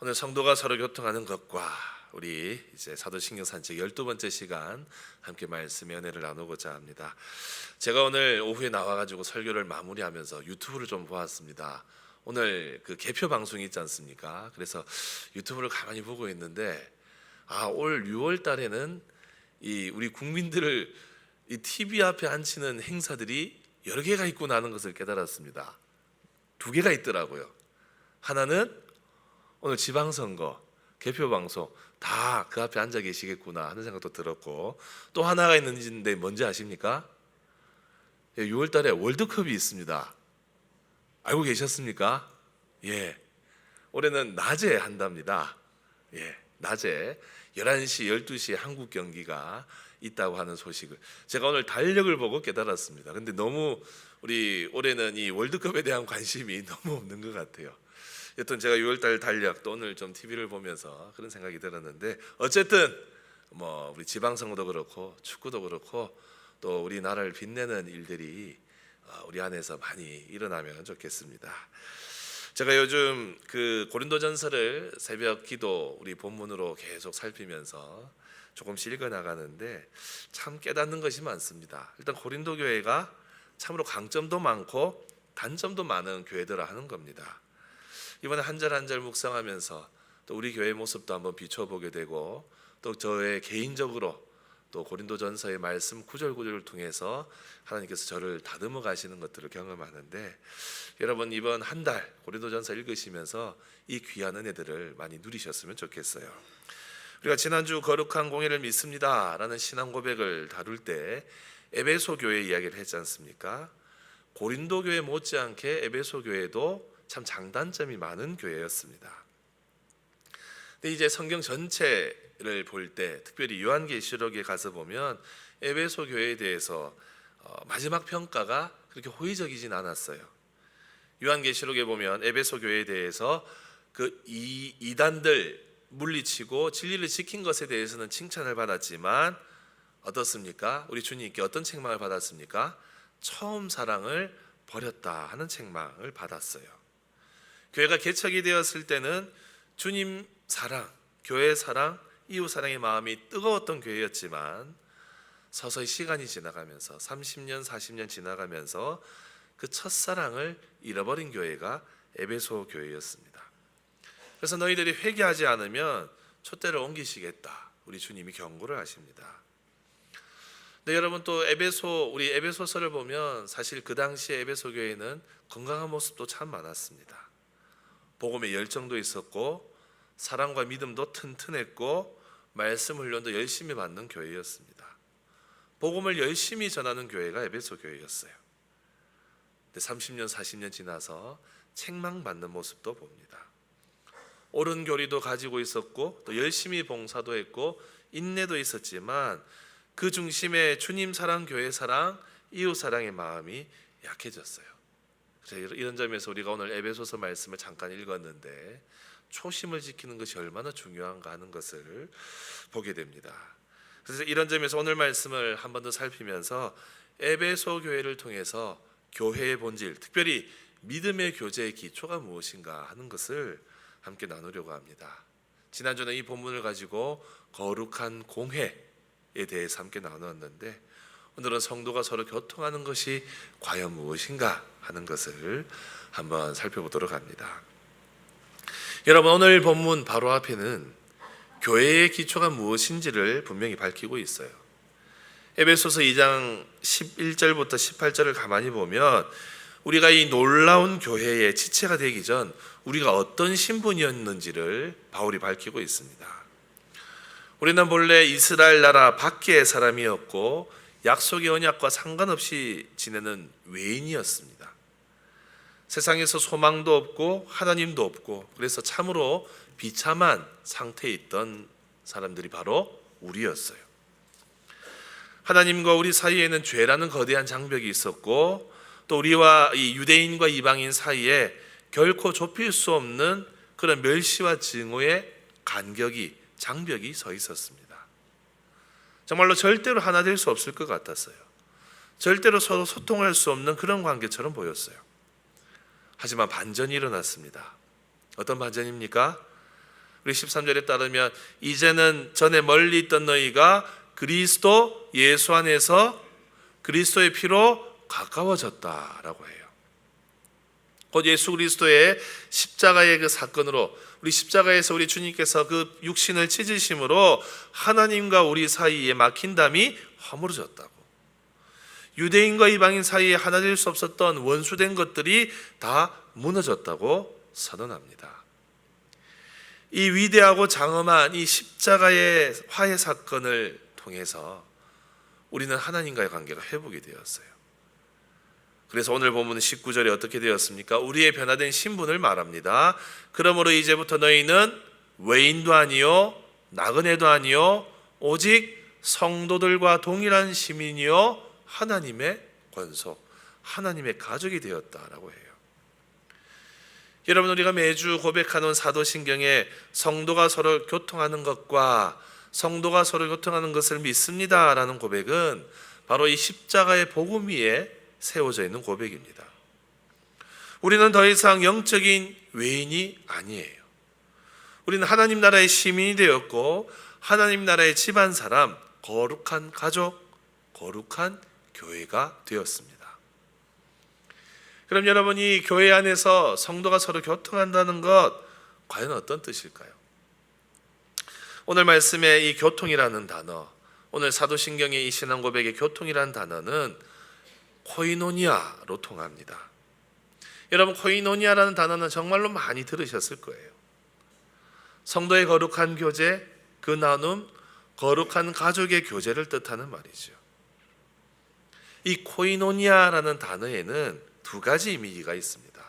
오늘 성도가 서로 교통하는 것과 우리 이제 사도신경 산책 12번째 시간 함께 말씀의 은혜를 나누고자 합니다. 제가 오늘 오후에 나와가지고 설교를 마무리하면서 유튜브를 좀 보았습니다. 오늘 그 개표 방송이 있지 않습니까? 그래서 유튜브를 가만히 보고 있는데 올 6월 달에는 이 우리 국민들을 이 TV 앞에 앉히는 행사들이 여러 개가 있구나 하는 것을 깨달았습니다. 두 개가 있더라고요. 하나는 오늘 지방선거 개표방송 다 그 앞에 앉아 계시겠구나 하는 생각도 들었고, 또 하나가 있는데 뭔지 아십니까? 6월 달에 월드컵이 있습니다. 알고 계셨습니까? 예, 올해는 낮에 한답니다. 예, 낮에 11시, 12시에 한국 경기가 있다고 하는 소식을 제가 오늘 달력을 보고 깨달았습니다. 근데 너무 우리 올해는 이 월드컵에 대한 관심이 너무 없는 것 같아요. 여튼 제가 6월달 달력 또 오늘 좀 TV를 보면서 그런 생각이 들었는데, 어쨌든 뭐 우리 지방선거도 그렇고 축구도 그렇고 또 우리나라를 빛내는 일들이 우리 안에서 많이 일어나면 좋겠습니다. 제가 요즘 그 고린도전서를 새벽 기도 우리 본문으로 계속 살피면서 조금씩 읽어 나가는데 참 깨닫는 것이 많습니다. 일단 고린도 교회가 참으로 강점도 많고 단점도 많은 교회더라 하는 겁니다. 이번에 한 절 한 절 묵상하면서 또 우리 교회의 모습도 한번 비춰보게 되고, 또 저의 개인적으로 또 고린도전서의 말씀 구절 구절을 통해서 하나님께서 저를 다듬어 가시는 것들을 경험하는데, 여러분 이번 한 달 고린도전서 읽으시면서 이 귀한 은혜들을 많이 누리셨으면 좋겠어요. 우리가 지난주 거룩한 공예를 믿습니다 라는 신앙 고백을 다룰 때 에베소 교회 이야기를 했지 않습니까? 고린도 교회 못지않게 에베소 교회도 참 장단점이 많은 교회였습니다. 근데 이제 성경 전체를 볼 때, 특별히 요한계시록에 가서 보면 에베소 교회에 대해서 마지막 평가가 그렇게 호의적이진 않았어요. 요한계시록에 보면 에베소 교회에 대해서 그 이단들 물리치고 진리를 지킨 것에 대해서는 칭찬을 받았지만 어떻습니까? 우리 주님께 어떤 책망을 받았습니까? 처음 사랑을 버렸다 하는 책망을 받았어요. 교회가 개척이 되었을 때는 주님 사랑, 교회 사랑, 이웃 사랑의 마음이 뜨거웠던 교회였지만 서서히 시간이 지나가면서 30년, 40년 지나가면서 그 첫사랑을 잃어버린 교회가 에베소 교회였습니다. 그래서 너희들이 회개하지 않으면 촛대를 옮기시겠다, 우리 주님이 경고를 하십니다. 근데 여러분 또 우리 에베소서를 보면 사실 그 당시에 에베소 교회는 건강한 모습도 참 많았습니다. 복음의 열정도 있었고 사랑과 믿음도 튼튼했고 말씀 훈련도 열심히 받는 교회였습니다. 복음을 열심히 전하는 교회가 에베소 교회였어요. 근데 30년 40년 지나서 책망받는 모습도 봅니다. 옳은 교리도 가지고 있었고 또 열심히 봉사도 했고 인내도 있었지만 그 중심에 주님 사랑, 교회 사랑, 이웃 사랑의 마음이 약해졌어요. 이런 점에서 우리가 오늘 에베소서 말씀을 잠깐 읽었는데 초심을 지키는 것이 얼마나 중요한가 하는 것을 보게 됩니다. 그래서 이런 점에서 오늘 말씀을 한 번 더 살피면서 에베소 교회를 통해서 교회의 본질, 특별히 믿음의 교제의 기초가 무엇인가 하는 것을 함께 나누려고 합니다. 지난주는 이 본문을 가지고 거룩한 공회에 대해서 함께 나누었는데, 오늘은 성도가 서로 교통하는 것이 과연 무엇인가 하는 것을 한번 살펴보도록 합니다. 여러분 오늘 본문 바로 앞에는 교회의 기초가 무엇인지를 분명히 밝히고 있어요. 에베소서 2장 11절부터 18절을 가만히 보면 우리가 이 놀라운 교회의 지체가 되기 전 우리가 어떤 신분이었는지를 바울이 밝히고 있습니다. 우리는 본래 이스라엘 나라 밖의 사람이었고 약속의 언약과 상관없이 지내는 외인이었습니다. 세상에서 소망도 없고 하나님도 없고 그래서 참으로 비참한 상태에 있던 사람들이 바로 우리였어요. 하나님과 우리 사이에는 죄라는 거대한 장벽이 있었고 또 우리와 이 유대인과 이방인 사이에 결코 좁힐 수 없는 그런 멸시와 증오의 장벽이 서 있었습니다. 정말로 절대로 하나 될 수 없을 것 같았어요. 절대로 서로 소통할 수 없는 그런 관계처럼 보였어요. 하지만 반전이 일어났습니다. 어떤 반전입니까? 우리 13절에 따르면 이제는 전에 멀리 있던 너희가 그리스도 예수 안에서 그리스도의 피로 가까워졌다라고 해요. 곧 예수 그리스도의 십자가의 그 사건으로 우리 십자가에서 우리 주님께서 그 육신을 찢으심으로 하나님과 우리 사이에 막힌 담이 허물어졌다고. 유대인과 이방인 사이에 하나 될 수 없었던 원수된 것들이 다 무너졌다고 선언합니다. 이 위대하고 장엄한 이 십자가의 화해 사건을 통해서 우리는 하나님과의 관계가 회복이 되었어요. 그래서 오늘 본문 19절에 어떻게 되었습니까? 우리의 변화된 신분을 말합니다. 그러므로 이제부터 너희는 외인도 아니요 나그네도 아니요 오직 성도들과 동일한 시민이요 하나님의 권속, 하나님의 가족이 되었다라고 해요. 여러분, 우리가 매주 고백하는 사도신경에 성도가 서로 교통하는 것과 성도가 서로 교통하는 것을 믿습니다라는 고백은 바로 이 십자가의 복음 위에 세워져 있는 고백입니다. 우리는 더 이상 영적인 외인이 아니에요. 우리는 하나님 나라의 시민이 되었고 하나님 나라의 집안 사람, 거룩한 가족, 거룩한 교회가 되었습니다. 그럼 여러분이 교회 안에서 성도가 서로 교통한다는 것 과연 어떤 뜻일까요? 오늘 말씀의 이 교통이라는 단어, 오늘 사도신경의 이 신앙 고백의 교통이라는 단어는 코이노니아로 통합니다. 여러분, 코이노니아라는 단어는 정말로 많이 들으셨을 거예요. 성도의 거룩한 교제, 그 나눔, 거룩한 가족의 교제를 뜻하는 말이죠. 이 코이노니아라는 단어에는 두 가지 이미지가 있습니다.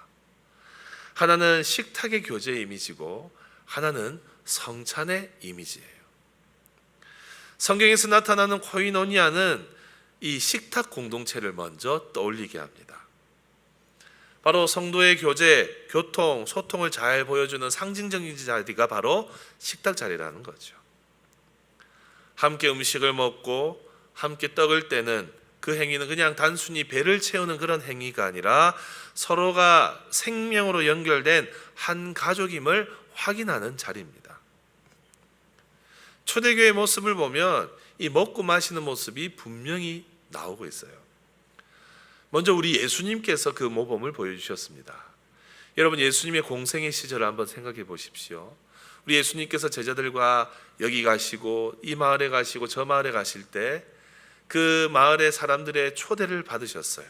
하나는 식탁의 교제 이미지고 하나는 성찬의 이미지예요. 성경에서 나타나는 코이노니아는 이 식탁 공동체를 먼저 떠올리게 합니다. 바로 성도의 교제, 교통, 소통을 잘 보여주는 상징적인 자리가 바로 식탁 자리라는 거죠. 함께 음식을 먹고 함께 떡을 떼는 그 행위는 그냥 단순히 배를 채우는 그런 행위가 아니라 서로가 생명으로 연결된 한 가족임을 확인하는 자리입니다. 초대교회의 모습을 보면 이 먹고 마시는 모습이 분명히 나오고 있어요. 먼저 우리 예수님께서 그 모범을 보여주셨습니다. 여러분, 예수님의 공생의 시절을 한번 생각해 보십시오. 우리 예수님께서 제자들과 여기 가시고 이 마을에 가시고 저 마을에 가실 때 그 마을의 사람들의 초대를 받으셨어요.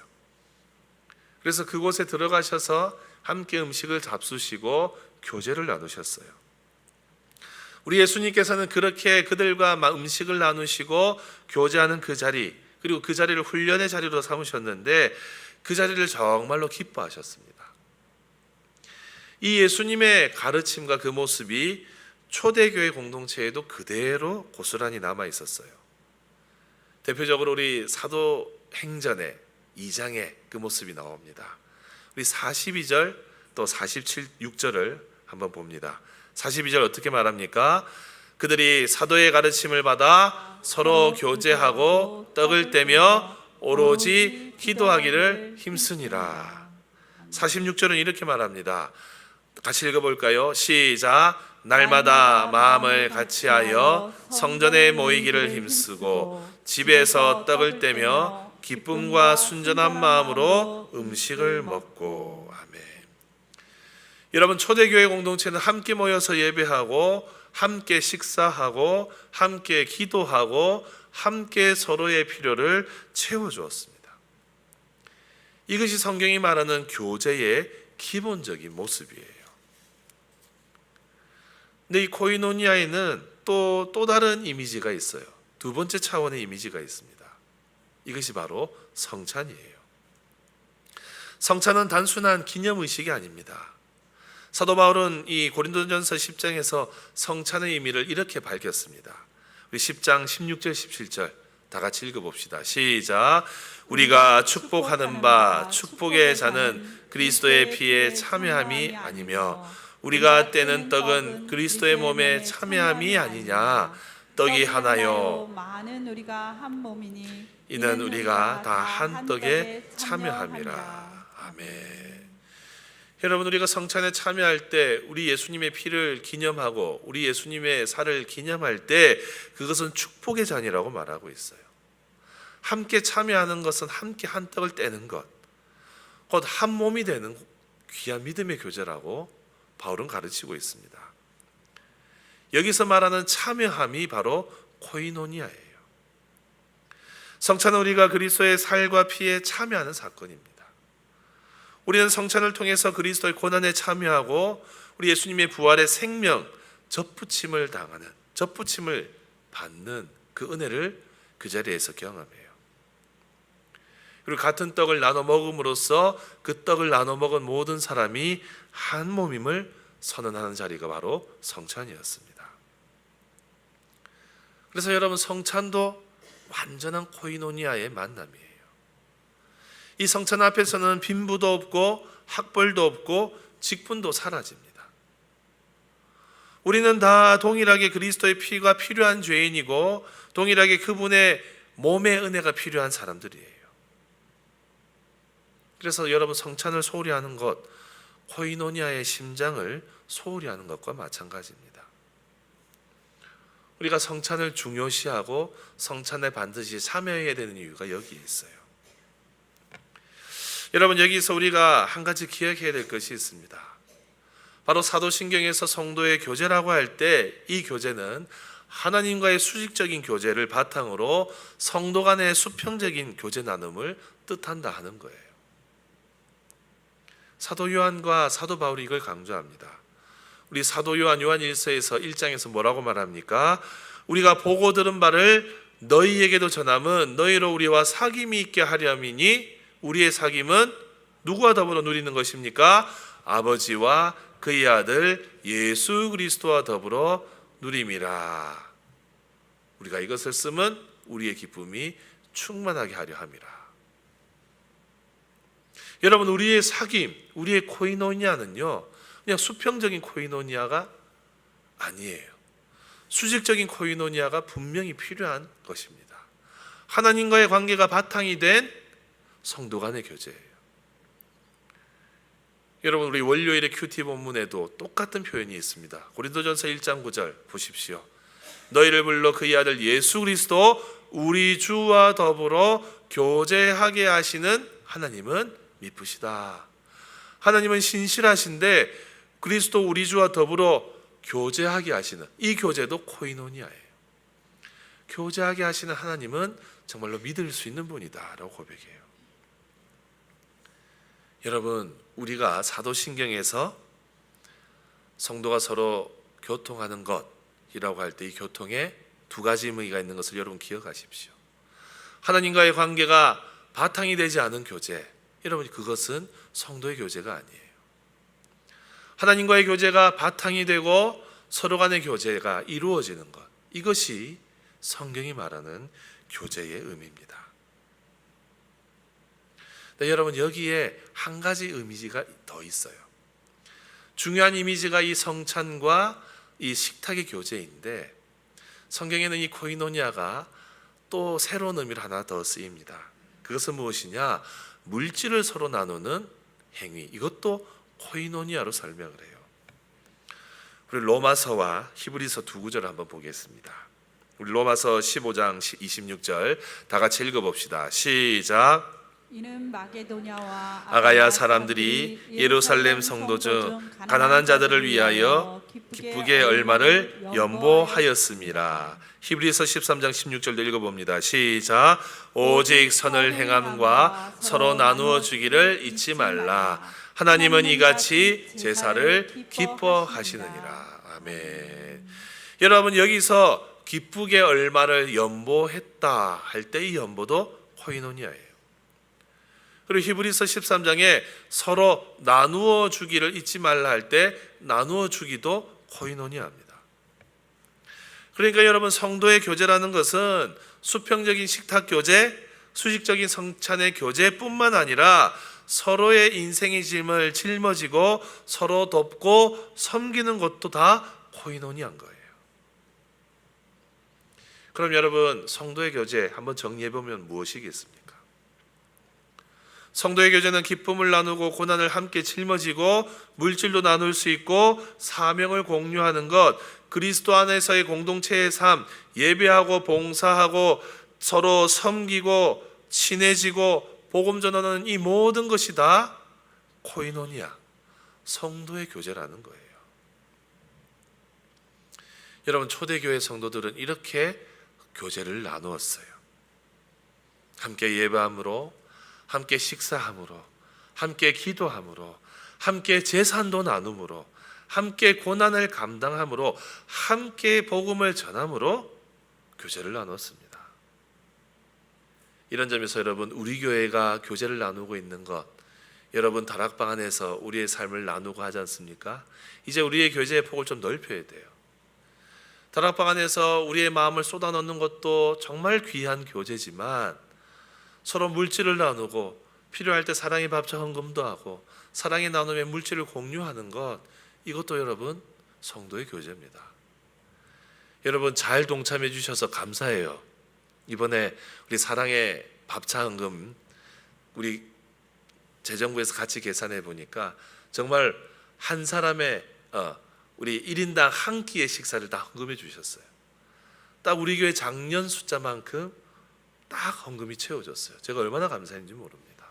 그래서 그곳에 들어가셔서 함께 음식을 잡수시고 교제를 나누셨어요. 우리 예수님께서는 그렇게 그들과 음식을 나누시고 교제하는 그 자리, 그리고 그 자리를 훈련의 자리로 삼으셨는데 그 자리를 정말로 기뻐하셨습니다. 이 예수님의 가르침과 그 모습이 초대교회 공동체에도 그대로 고스란히 남아 있었어요. 대표적으로 우리 사도행전의 2장에 그 모습이 나옵니다. 우리 42절 또 46절을 한번 봅니다. 42절 어떻게 말합니까? 그들이 사도의 가르침을 받아 서로 교제하고 떡을 떼며 오로지 기도하기를 힘쓰니라. 46절은 이렇게 말합니다. 같이 읽어볼까요? 시작. 날마다 마음을 같이하여 성전에 모이기를 힘쓰고 집에서 떡을 떼며 기쁨과 순전한 마음으로 음식을 먹고. 아멘. 여러분, 초대교회 공동체는 함께 모여서 예배하고 함께 식사하고 함께 기도하고 함께 서로의 필요를 채워주었습니다. 이것이 성경이 말하는 교제의 기본적인 모습이에요. 근데 이 코이노니아에는 또 다른 이미지가 있어요. 두 번째 차원의 이미지가 있습니다. 이것이 바로 성찬이에요. 성찬은 단순한 기념의식이 아닙니다. 사도 바울은 이 고린도전서 10장에서 성찬의 의미를 이렇게 밝혔습니다. 우리 10장 16절 17절 다 같이 읽어봅시다. 시작. 우리가 축복하는 바 축복의 자는 그리스도의 피에 참여함이 아니며 우리가 떼는 떡은 그리스도의 몸에 참여함이 아니냐. 떡이 하나요 많은 우리가 한 몸이니 이는 우리가 다 한 떡에 참여함이라. 아멘. 여러분, 우리가 성찬에 참여할 때 우리 예수님의 피를 기념하고 우리 예수님의 살을 기념할 때 그것은 축복의 잔이라고 말하고 있어요. 함께 참여하는 것은 함께 한 떡을 떼는 것, 곧 한 몸이 되는 귀한 믿음의 교제라고 바울은 가르치고 있습니다. 여기서 말하는 참여함이 바로 코이노니아예요. 성찬은 우리가 그리스도의 살과 피에 참여하는 사건입니다. 우리는 성찬을 통해서 그리스도의 고난에 참여하고 우리 예수님의 부활의 생명, 접붙임을 당하는, 접붙임을 받는 그 은혜를 그 자리에서 경험해요. 그리고 같은 떡을 나눠 먹음으로써 그 떡을 나눠 먹은 모든 사람이 한 몸임을 선언하는 자리가 바로 성찬이었습니다. 그래서 여러분, 성찬도 완전한 코이노니아의 만남이에요. 이 성찬 앞에서는 빈부도 없고 학벌도 없고 직분도 사라집니다. 우리는 다 동일하게 그리스도의 피가 필요한 죄인이고 동일하게 그분의 몸의 은혜가 필요한 사람들이에요. 그래서 여러분, 성찬을 소홀히 하는 것, 코이노니아의 심장을 소홀히 하는 것과 마찬가지입니다. 우리가 성찬을 중요시하고 성찬에 반드시 참여해야 되는 이유가 여기에 있어요. 여러분, 여기서 우리가 한 가지 기억해야 될 것이 있습니다. 바로 사도신경에서 성도의 교제라고 할 때 이 교제는 하나님과의 수직적인 교제를 바탕으로 성도 간의 수평적인 교제 나눔을 뜻한다 하는 거예요. 사도 요한과 사도 바울이 이걸 강조합니다. 우리 사도 요한 요한일서에서 1장에서 뭐라고 말합니까? 우리가 보고 들은 바를 너희에게도 전함은 너희로 우리와 사귐이 있게 하려미니 우리의 사귐은 누구와 더불어 누리는 것입니까? 아버지와 그의 아들 예수 그리스도와 더불어 누림이라. 우리가 이것을 쓰면 우리의 기쁨이 충만하게 하려 함이라. 여러분, 우리의 사귐, 우리의 코이노니아는요, 그냥 수평적인 코이노니아가 아니에요. 수직적인 코이노니아가 분명히 필요한 것입니다. 하나님과의 관계가 바탕이 된 성도 간의 교제예요. 여러분, 우리 월요일의 큐티 본문에도 똑같은 표현이 있습니다. 고린도전서 1장 9절 보십시오. 너희를 불러 그의 아들 예수 그리스도 우리 주와 더불어 교제하게 하시는 하나님은 미쁘시다. 하나님은 신실하신데 그리스도 우리 주와 더불어 교제하게 하시는 이 교제도 코이노니아예요. 교제하게 하시는 하나님은 정말로 믿을 수 있는 분이다 라고 고백해요. 여러분, 우리가 사도신경에서 성도가 서로 교통하는 것이라고 할 때 이 교통에 두 가지 의미가 있는 것을 여러분 기억하십시오. 하나님과의 관계가 바탕이 되지 않은 교제, 여러분, 그것은 성도의 교제가 아니에요. 하나님과의 교제가 바탕이 되고 서로 간의 교제가 이루어지는 것, 이것이 성경이 말하는 교제의 의미입니다. 네, 여러분, 여기에 한 가지 이미지가 더 있어요. 중요한 이미지가 이 성찬과 이 식탁의 교제인데 성경에는 이 코이노니아가 또 새로운 의미를 하나 더 쓰입니다. 그것은 무엇이냐? 물질을 서로 나누는 행위, 이것도 코이노니아로 설명을 해요. 우리 로마서와 히브리서 두 구절을 한번 보겠습니다. 우리 로마서 15장 26절 다 같이 읽어봅시다. 시작. 이는 마게도냐와 아가야 사람들이 예루살렘 성도 중 가난한 자들을 위하여 기쁘게 얼마를 연보하였음이라. 히브리서 13장 16절도 읽어봅니다. 시작. 오직 선을 행함과 서로 나누어 주기를 잊지 말라. 하나님은 이같이 제사를 기뻐하시느니라. 아멘. 여러분, 여기서 기쁘게 얼마를 연보했다 할 때 이 연보도 코이노니아예요. 그리고 히브리서 13장에 서로 나누어 주기를 잊지 말라 할 때 나누어 주기도 코이노니아입니다. 그러니까 여러분, 성도의 교제라는 것은 수평적인 식탁 교제, 수직적인 성찬의 교제뿐만 아니라 서로의 인생의 짐을 짊어지고 서로 돕고 섬기는 것도 다 코이노니아인 거예요. 그럼 여러분, 성도의 교제 한번 정리해 보면 무엇이겠습니까? 성도의 교제는 기쁨을 나누고 고난을 함께 짊어지고 물질도 나눌 수 있고 사명을 공유하는 것, 그리스도 안에서의 공동체의 삶, 예배하고 봉사하고 서로 섬기고 친해지고 복음 전하는 이 모든 것이 다 코이노니아, 성도의 교제라는 거예요. 여러분, 초대교회 성도들은 이렇게 교제를 나누었어요. 함께 예배함으로, 함께 식사함으로, 함께 기도함으로, 함께 제산도 나눔으로, 함께 고난을 감당함으로, 함께 복음을 전함으로 교제를 나눴습니다. 이런 점에서 여러분, 우리 교회가 교제를 나누고 있는 것, 여러분 다락방 안에서 우리의 삶을 나누고 하지 않습니까? 이제 우리의 교제의 폭을 좀 넓혀야 돼요. 다락방 안에서 우리의 마음을 쏟아넣는 것도 정말 귀한 교제지만 서로 물질을 나누고 필요할 때 사랑의 밥차 헌금도 하고 사랑의 나눔의 물질을 공유하는 것, 이것도 여러분 성도의 교제입니다. 여러분 잘 동참해 주셔서 감사해요. 이번에 우리 사랑의 밥차 헌금 우리 재정부에서 같이 계산해 보니까 정말 한 사람의 우리 1인당 한 끼의 식사를 다 헌금해 주셨어요. 딱 우리 교회 작년 숫자만큼 딱 헌금이 채워졌어요. 제가 얼마나 감사했는지 모릅니다.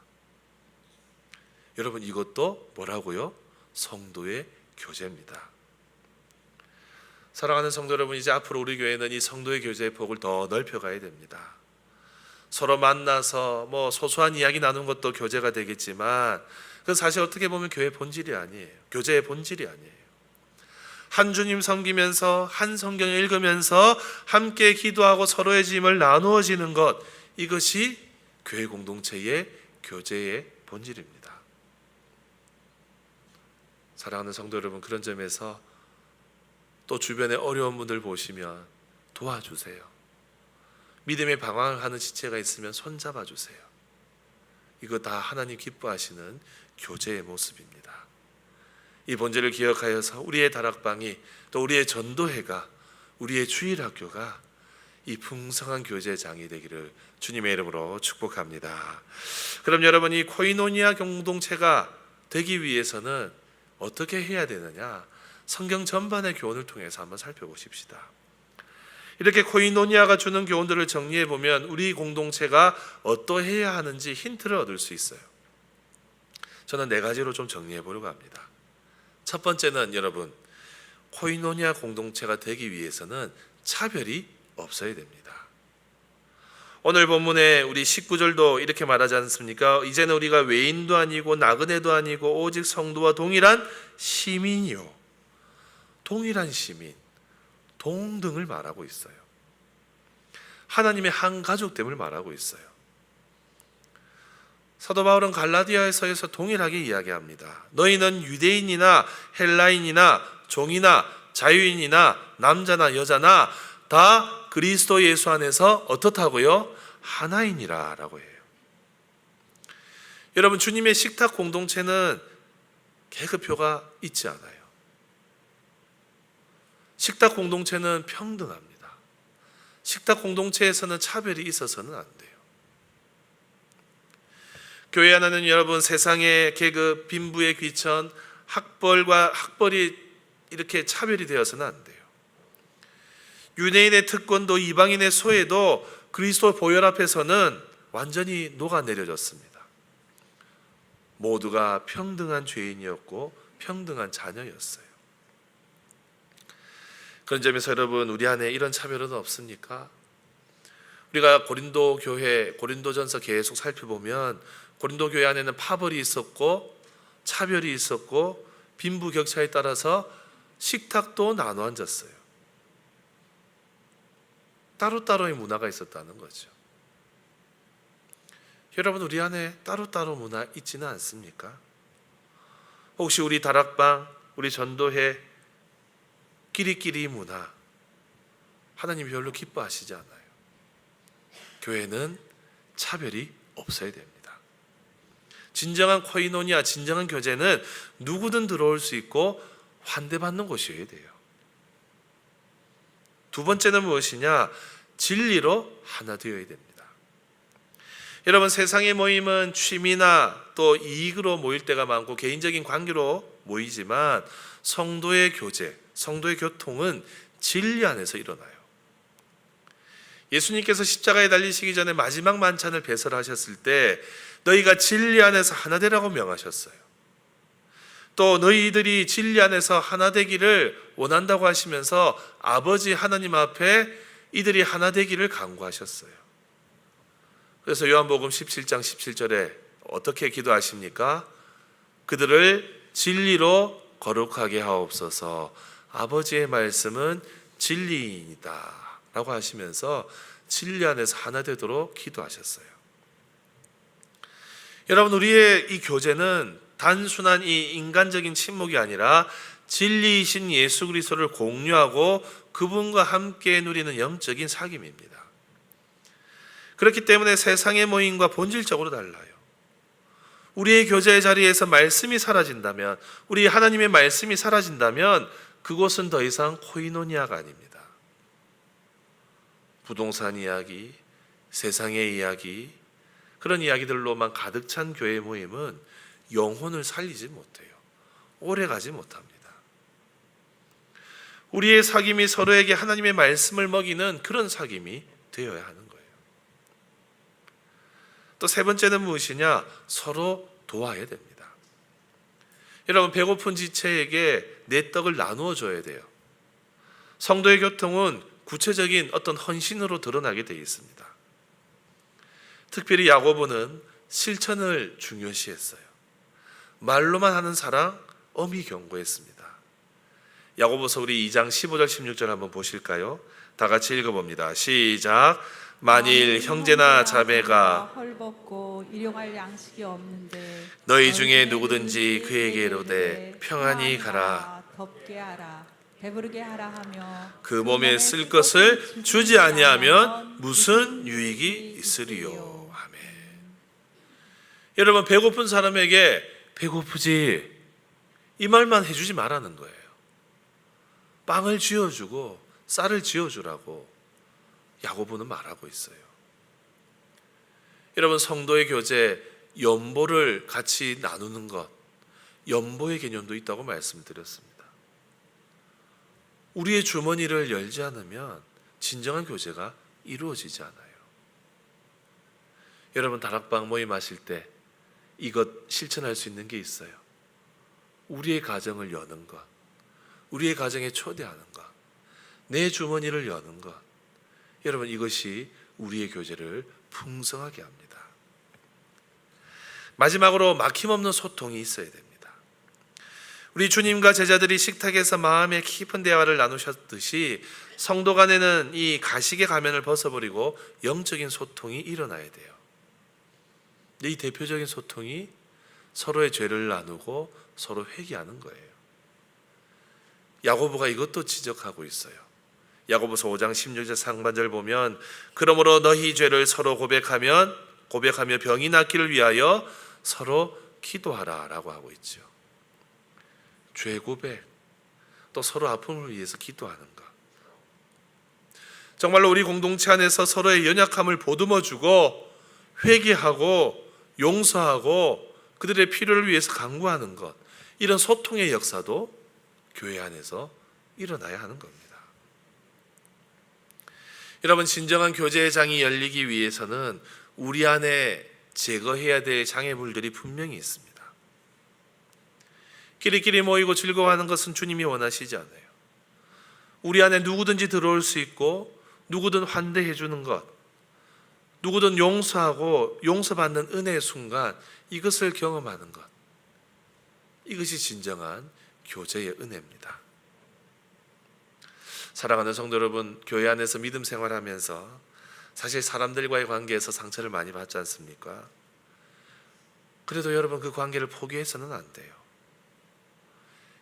여러분 이것도 뭐라고요? 성도의 교제입니다. 사랑하는 성도 여러분, 이제 앞으로 우리 교회는 이 성도의 교제의 폭을 더 넓혀가야 됩니다. 서로 만나서 뭐 소소한 이야기 나누는 것도 교제가 되겠지만 그건 사실 어떻게 보면 교회의 본질이 아니에요. 교제의 본질이 아니에요. 한 주님 섬기면서 한 성경 읽으면서 함께 기도하고 서로의 짐을 나누어지는 것, 이것이 교회 공동체의 교제의 본질입니다. 사랑하는 성도 여러분, 그런 점에서 또 주변에 어려운 분들 보시면 도와주세요. 믿음에 방황하는 지체가 있으면 손잡아 주세요. 이거 다 하나님 기뻐하시는 교제의 모습입니다. 이 본질을 기억하여서 우리의 다락방이, 또 우리의 전도회가, 우리의 주일학교가 이 풍성한 교제장이 되기를 주님의 이름으로 축복합니다. 그럼 여러분, 이 코이노니아 공동체가 되기 위해서는 어떻게 해야 되느냐? 성경 전반의 교훈을 통해서 한번 살펴보십시다. 이렇게 코이노니아가 주는 교훈들을 정리해 보면 우리 공동체가 어떠해야 하는지 힌트를 얻을 수 있어요. 저는 4가지로 좀 정리해 보려고 합니다. 첫 번째는 여러분, 코이노니아 공동체가 되기 위해서는 차별이 없어야 됩니다. 오늘 본문에 우리 19절도 이렇게 말하지 않습니까? 이제는 우리가 외인도 아니고 나그네도 아니고 오직 성도와 동일한 시민이요. 동일한 시민, 동등을 말하고 있어요. 하나님의 한 가족됨을 말하고 있어요. 사도 바울은 갈라디아서에서 동일하게 이야기합니다. 너희는 유대인이나 헬라인이나 종이나 자유인이나 남자나 여자나 다 그리스도 예수 안에서 어떻다고요? 하나이니라 라고 해요. 여러분, 주님의 식탁 공동체는 계급표가 있지 않아요. 식탁 공동체는 평등합니다. 식탁 공동체에서는 차별이 있어서는 안 돼요. 교회 하나는 여러분 세상의 계급, 빈부의 귀천, 학벌이 이렇게 차별이 되어서는 안 돼요. 유대인의 특권도 이방인의 소외도 그리스도 보혈 앞에서는 완전히 녹아내려졌습니다. 모두가 평등한 죄인이었고 평등한 자녀였어요. 그런 점에서 여러분, 우리 안에 이런 차별은 없습니까? 우리가 고린도전서 계속 살펴보면 고린도 교회 안에는 파벌이 있었고 차별이 있었고 빈부격차에 따라서 식탁도 나눠 앉았어요. 따로따로의 문화가 있었다는 거죠. 여러분, 우리 안에 따로따로 문화 있지는 않습니까? 혹시 우리 다락방, 우리 전도회 끼리끼리 문화 하나님 별로 기뻐하시지 않아요. 교회는 차별이 없어야 됩니다. 진정한 코이노니아, 진정한 교제는 누구든 들어올 수 있고 환대받는 곳이어야 돼요. 두 번째는 무엇이냐? 진리로 하나 되어야 됩니다. 여러분, 세상의 모임은 취미나 또 이익으로 모일 때가 많고 개인적인 관계로 모이지만 성도의 교제, 성도의 교통은 진리 안에서 일어나요. 예수님께서 십자가에 달리시기 전에 마지막 만찬을 배설하셨을 때 너희가 진리 안에서 하나 되라고 명하셨어요. 또 너희들이 진리 안에서 하나 되기를 원한다고 하시면서 아버지 하나님 앞에 이들이 하나 되기를 간구하셨어요. 그래서 요한복음 17장 17절에 어떻게 기도하십니까? 그들을 진리로 거룩하게 하옵소서. 아버지의 말씀은 진리이다 라고 하시면서 진리 안에서 하나 되도록 기도하셨어요. 여러분, 우리의 이 교제는 단순한 이 인간적인 친목이 아니라 진리이신 예수 그리스도를 공유하고 그분과 함께 누리는 영적인 사귐입니다. 그렇기 때문에 세상의 모임과 본질적으로 달라요. 우리의 교제의 자리에서 말씀이 사라진다면, 우리 하나님의 말씀이 사라진다면 그곳은 더 이상 코이노니아가 아닙니다. 부동산 이야기, 세상의 이야기, 그런 이야기들로만 가득 찬 교회 모임은 영혼을 살리지 못해요. 오래 가지 못합니다. 우리의 사귐이 서로에게 하나님의 말씀을 먹이는 그런 사귐이 되어야 하는 거예요. 또 세 번째는 무엇이냐? 서로 도와야 됩니다. 여러분, 배고픈 지체에게 내 떡을 나누어 줘야 돼요. 성도의 교통은 구체적인 어떤 헌신으로 드러나게 되어 있습니다. 특별히 야고보는 실천을 중요시했어요. 말로만 하는 사랑 엄히 경고했습니다. 야고보서 우리 2장 15절 16절 한번 보실까요? 다 같이 읽어봅니다. 시작. 만일 형제나 자매가 헐벗고 일용할 양식이 없는데 너희 중에 누구든지 그에게 이르되 평안히 가라, 덥게 하라, 배부르게 하라 하며 그 몸에 쓸 것을 주지 아니하면 무슨 유익이 있으리요. 아멘. 여러분, 배고픈 사람에게 배고프지 이 말만 해주지 말라는 거예요. 빵을 쥐어주고 쌀을 쥐어주라고 야고보는 말하고 있어요. 여러분, 성도의 교제, 연보를 같이 나누는 것, 연보의 개념도 있다고 말씀드렸습니다. 우리의 주머니를 열지 않으면 진정한 교제가 이루어지지 않아요. 여러분, 다락방 모임 하실 때 이것 실천할 수 있는 게 있어요. 우리의 가정을 여는 것, 우리의 가정에 초대하는 것, 내 주머니를 여는 것, 여러분, 이것이 우리의 교제를 풍성하게 합니다. 마지막으로 막힘없는 소통이 있어야 됩니다. 우리 주님과 제자들이 식탁에서 마음의 깊은 대화를 나누셨듯이 성도 간에는 이 가식의 가면을 벗어버리고 영적인 소통이 일어나야 돼요. 이 대표적인 소통이 서로의 죄를 나누고 서로 회개하는 거예요. 야고보가 이것도 지적하고 있어요. 야고보서 5장 16절 상반절 보면 그러므로 너희 죄를 서로 고백하며 병이 낫기를 위하여 서로 기도하라 라고 하고 있죠. 죄 고백, 또 서로 아픔을 위해서 기도하는 것. 정말로 우리 공동체 안에서 서로의 연약함을 보듬어주고 회개하고 용서하고 그들의 필요를 위해서 간구하는 것, 이런 소통의 역사도 교회 안에서 일어나야 하는 겁니다. 여러분, 진정한 교제의 장이 열리기 위해서는 우리 안에 제거해야 될 장애물들이 분명히 있습니다. 끼리끼리 모이고 즐거워하는 것은 주님이 원하시지 않아요. 우리 안에 누구든지 들어올 수 있고 누구든 환대해 주는 것, 누구든 용서하고 용서받는 은혜의 순간, 이것을 경험하는 것, 이것이 진정한 교제의 은혜입니다. 사랑하는 성도 여러분, 교회 안에서 믿음 생활하면서 사실 사람들과의 관계에서 상처를 많이 받지 않습니까? 그래도 여러분, 그 관계를 포기해서는 안 돼요.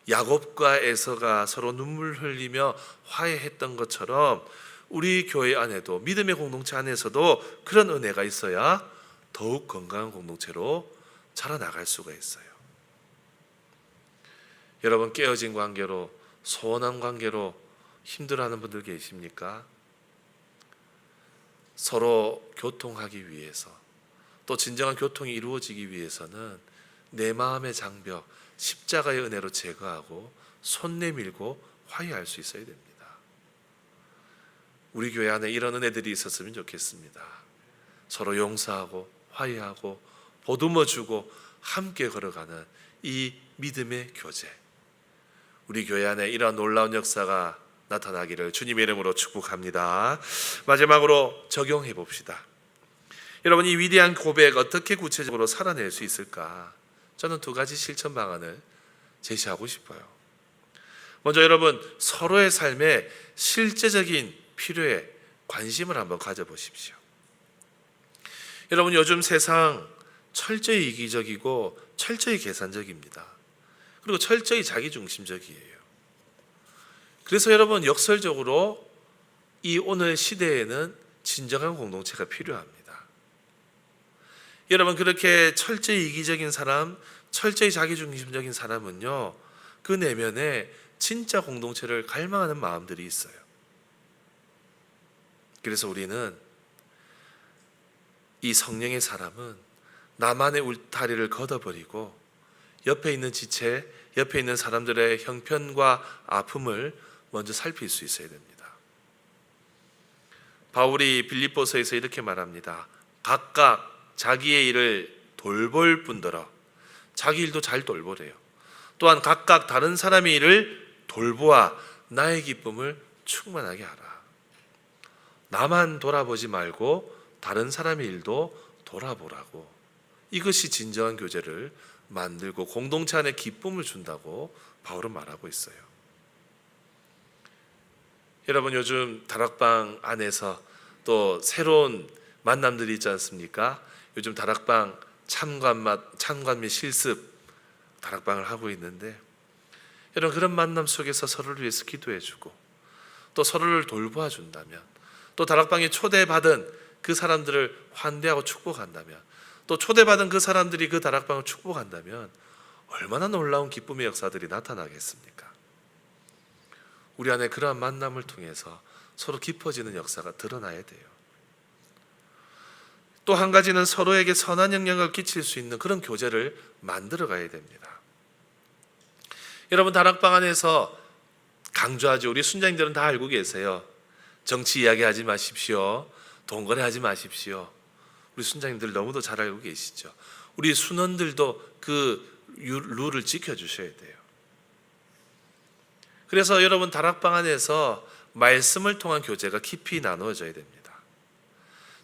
야곱과 에서가 서로 눈물 흘리며 화해했던 것처럼 우리 교회 안에도, 믿음의 공동체 안에서도 그런 은혜가 있어야 더욱 건강한 공동체로 자라나갈 수가 있어요. 여러분, 깨어진 관계로, 소원한 관계로 힘들어하는 분들 계십니까? 서로 교통하기 위해서, 또 진정한 교통이 이루어지기 위해서는 내 마음의 장벽, 십자가의 은혜로 제거하고 손 내밀고 화해할 수 있어야 됩니다. 우리 교회 안에 이런 은혜들이 있었으면 좋겠습니다. 서로 용서하고 화해하고 보듬어주고 함께 걸어가는 이 믿음의 교제, 우리 교회 안에 이러한 놀라운 역사가 나타나기를 주님의 이름으로 축복합니다. 마지막으로 적용해 봅시다. 여러분, 이 위대한 고백 어떻게 구체적으로 살아낼 수 있을까? 저는 두 가지 실천 방안을 제시하고 싶어요. 먼저 여러분, 서로의 삶에 실제적인 필요에 관심을 한번 가져보십시오. 여러분, 요즘 세상 철저히 이기적이고 철저히 계산적입니다. 그리고 철저히 자기중심적이에요. 그래서 여러분, 역설적으로 이 오늘 시대에는 진정한 공동체가 필요합니다. 여러분, 그렇게 철저히 이기적인 사람, 철저히 자기중심적인 사람은요, 그 내면에 진짜 공동체를 갈망하는 마음들이 있어요. 그래서 우리는 이 성령의 사람은 나만의 울타리를 걷어버리고 옆에 있는 지체, 옆에 있는 사람들의 형편과 아픔을 먼저 살필 수 있어야 됩니다. 바울이 빌립보서에서 이렇게 말합니다. 각각 자기의 일을 돌볼 뿐더러 자기 일도 잘 돌보래요. 또한 각각 다른 사람의 일을 돌보아 나의 기쁨을 충만하게 하라. 나만 돌아보지 말고 다른 사람의 일도 돌아보라고. 이것이 진정한 교제를 만들고 공동체 안에 기쁨을 준다고 바울은 말하고 있어요. 여러분, 요즘 다락방 안에서 또 새로운 만남들이 있지 않습니까? 요즘 다락방 참관 및 실습 다락방을 하고 있는데, 여러분, 그런 만남 속에서 서로를 위해서 기도해주고 또 서로를 돌보아 준다면, 또 다락방에 초대받은 그 사람들을 환대하고 축복한다면, 또 초대받은 그 사람들이 그 다락방을 축복한다면 얼마나 놀라운 기쁨의 역사들이 나타나겠습니까? 우리 안에 그러한 만남을 통해서 서로 깊어지는 역사가 드러나야 돼요. 또 한 가지는 서로에게 선한 영향을 끼칠 수 있는 그런 교제를 만들어 가야 됩니다. 여러분, 다락방 안에서 강조하죠. 우리 순장님들은 다 알고 계세요. 정치 이야기하지 마십시오. 동거래하지 마십시오. 우리 순장님들 너무도 잘 알고 계시죠. 우리 순원들도 그 룰을 지켜주셔야 돼요. 그래서 여러분, 다락방 안에서 말씀을 통한 교제가 깊이 나누어져야 됩니다.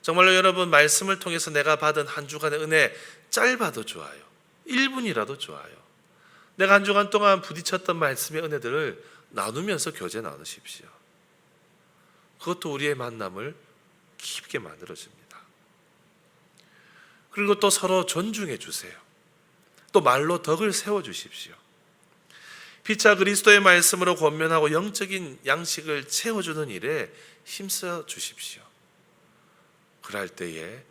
정말로 여러분, 말씀을 통해서 내가 받은 한 주간의 은혜, 짧아도 좋아요. 1분이라도 좋아요. 내가 한 주간 동안 부딪혔던 말씀의 은혜들을 나누면서 교제 나누십시오. 그것도 우리의 만남을 깊게 만들어줍니다. 그리고 또 서로 존중해 주세요. 또 말로 덕을 세워주십시오. 피차 그리스도의 말씀으로 권면하고 영적인 양식을 채워주는 일에 힘써 주십시오. 그럴 때에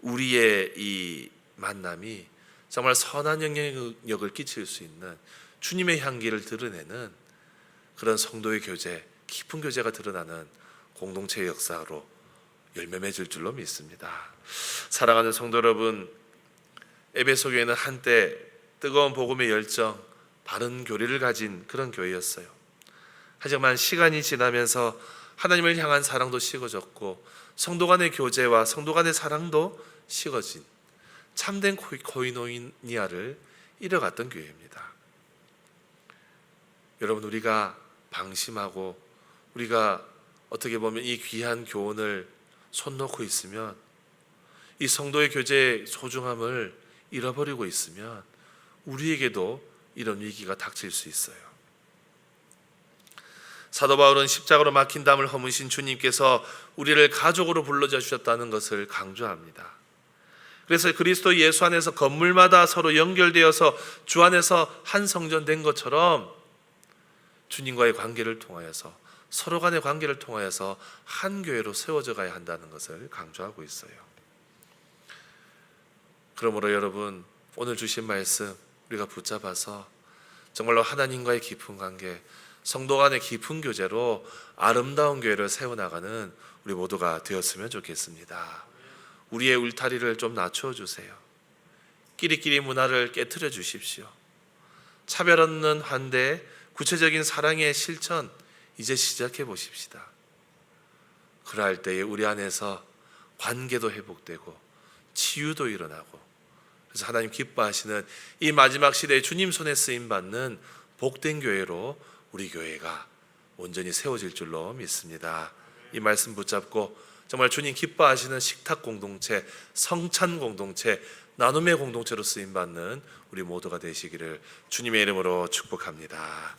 우리의 이 만남이 정말 선한 영향력을 끼칠 수 있는 주님의 향기를 드러내는 그런 성도의 교제, 깊은 교제가 드러나는 공동체의 역사로 열매 맺을 줄로 믿습니다. 사랑하는 성도 여러분, 에베소 교회는 한때 뜨거운 복음의 열정, 바른 교리를 가진 그런 교회였어요. 하지만 시간이 지나면서 하나님을 향한 사랑도 식어졌고 성도 간의 교제와 성도 간의 사랑도 식어진 참된 코이노니아를 잃어갔던 교회입니다. 여러분, 우리가 방심하고 우리가 어떻게 보면 이 귀한 교훈을 손 놓고 있으면, 이 성도의 교제의 소중함을 잃어버리고 있으면 우리에게도 이런 위기가 닥칠 수 있어요. 사도 바울은 십자가로 막힌 담을 허무신 주님께서 우리를 가족으로 불러줘 주셨다는 것을 강조합니다. 그래서 그리스도 예수 안에서 건물마다 서로 연결되어서 주 안에서 한 성전 된 것처럼 주님과의 관계를 통하여서, 서로 간의 관계를 통하여서 한 교회로 세워져 가야 한다는 것을 강조하고 있어요. 그러므로 여러분, 오늘 주신 말씀 우리가 붙잡아서 정말로 하나님과의 깊은 관계, 성도 간의 깊은 교제로 아름다운 교회를 세워나가는 우리 모두가 되었으면 좋겠습니다. 우리의 울타리를 좀 낮춰 주세요. 끼리끼리 문화를 깨트려 주십시오. 차별 없는 환대, 구체적인 사랑의 실천 이제 시작해 보십시다. 그러할 때에 우리 안에서 관계도 회복되고 치유도 일어나고, 그래서 하나님 기뻐하시는 이 마지막 시대에 주님 손에 쓰임 받는 복된 교회로 우리 교회가 온전히 세워질 줄로 믿습니다. 이 말씀 붙잡고 정말 주님 기뻐하시는 식탁 공동체, 성찬 공동체, 나눔의 공동체로 쓰임 받는 우리 모두가 되시기를 주님의 이름으로 축복합니다.